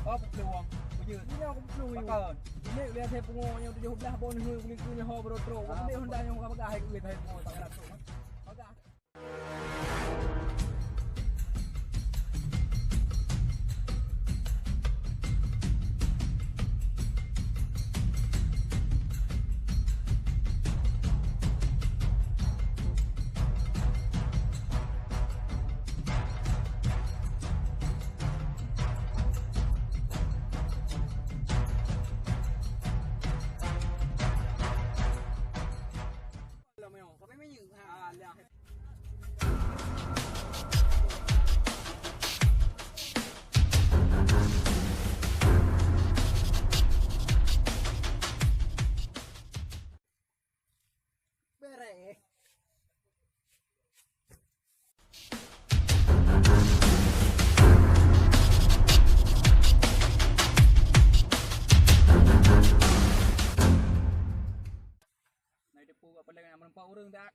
Oh, peluang. Bujur. Ini aku perlu. Pakai. Ini lihat saya pengong yang 17 bon kulit-kulitnya ho berotro. Ini Honda yang pakai hai kulit hai pengong tak ada tu. Pakai. Bereh. Này depu apa lagi nak nampak orang tak?